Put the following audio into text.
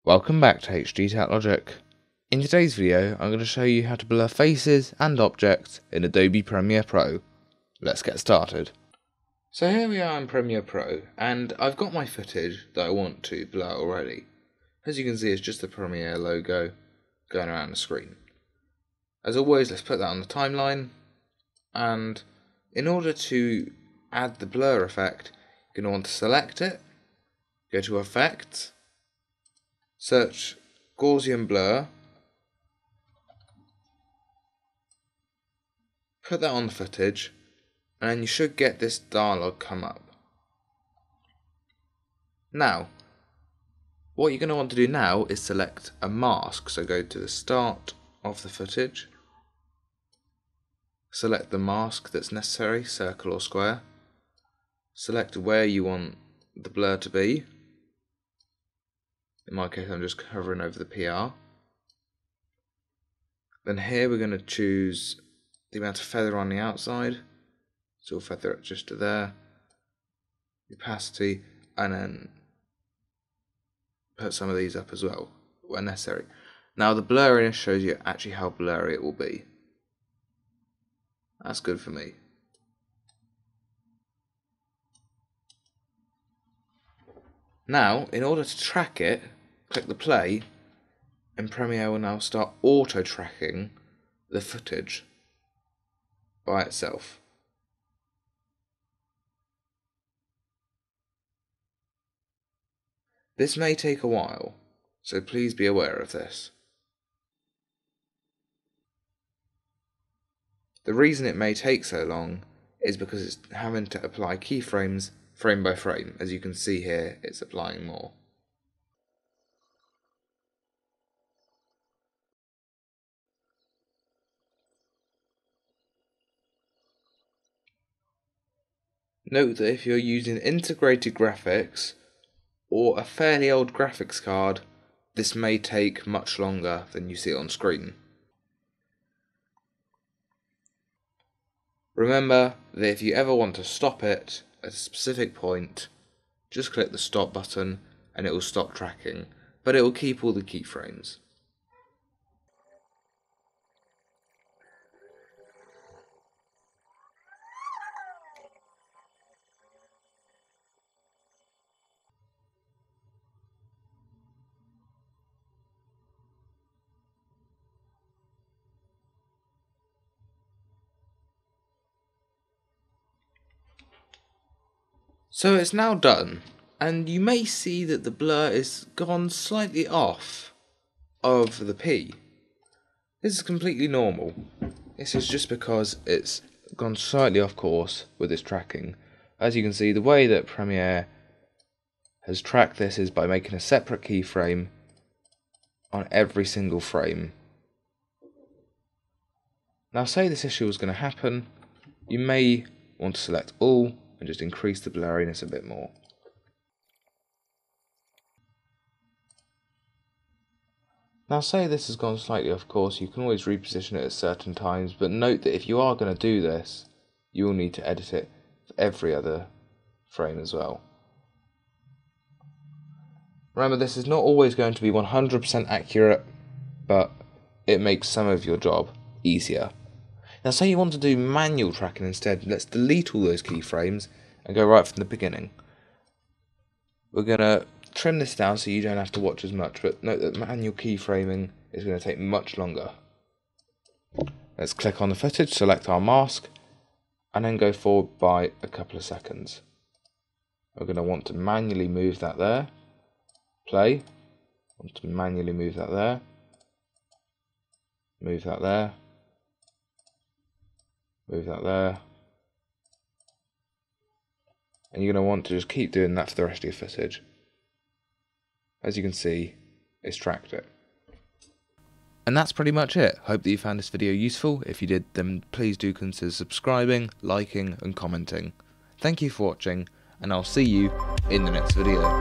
Welcome back to HDTechLogic. In today's video, I'm going to show you how to blur faces and objects in Adobe Premiere Pro. Let's get started. So here we are in Premiere Pro, and I've got my footage that I want to blur already. As you can see, it's just the Premiere logo going around the screen. As always, let's put that on the timeline, and in order to add the blur effect, you're going to want to select it, go to Effects, search Gaussian Blur, put that on the footage, and then you should get this dialog come up. Now, what you're going to want to do now is select a mask, so go to the start of the footage, select the mask that's necessary, circle or square, select where you want the blur to be. In my case, I'm just hovering over the PR. Then here we're going to choose the amount of feather on the outside, so we'll feather it just to there, opacity, and then put some of these up as well where necessary. Now the blurriness shows you actually how blurry it will be. That's good for me. Now, in order to track it, click the play, and Premiere will now start auto-tracking the footage by itself. This may take a while, so please be aware of this. The reason it may take so long is because it's having to apply keyframes frame by frame. As you can see here, it's applying more. Note that if you're using integrated graphics or a fairly old graphics card, this may take much longer than you see on screen. Remember that if you ever want to stop it at a specific point, just click the stop button and it will stop tracking, but it will keep all the keyframes. So it's now done, and you may see that the blur is gone slightly off of the P. This is completely normal. This is just because it's gone slightly off course with its tracking. As you can see, the way that Premiere has tracked this is by making a separate keyframe on every single frame. Now say this issue was going to happen, you may want to select all and just increase the blurriness a bit more. Now say this has gone slightly off course, you can always reposition it at certain times, but note that if you are going to do this, you will need to edit it for every other frame as well. Remember, this is not always going to be 100% accurate, but it makes some of your job easier. Now say you want to do manual tracking instead, let's delete all those keyframes and go right from the beginning. We're going to trim this down so you don't have to watch as much, but note that manual keyframing is going to take much longer. Let's click on the footage, select our mask, and then go forward by a couple of seconds. We're going to want to manually move that there. Play. Want to manually move that there. Move that there. Move that there. And you're going to want to just keep doing that for the rest of your footage. As you can see, it's tracked it. And that's pretty much it. Hope that you found this video useful. If you did, then please do consider subscribing, liking and commenting. Thank you for watching, and I'll see you in the next video.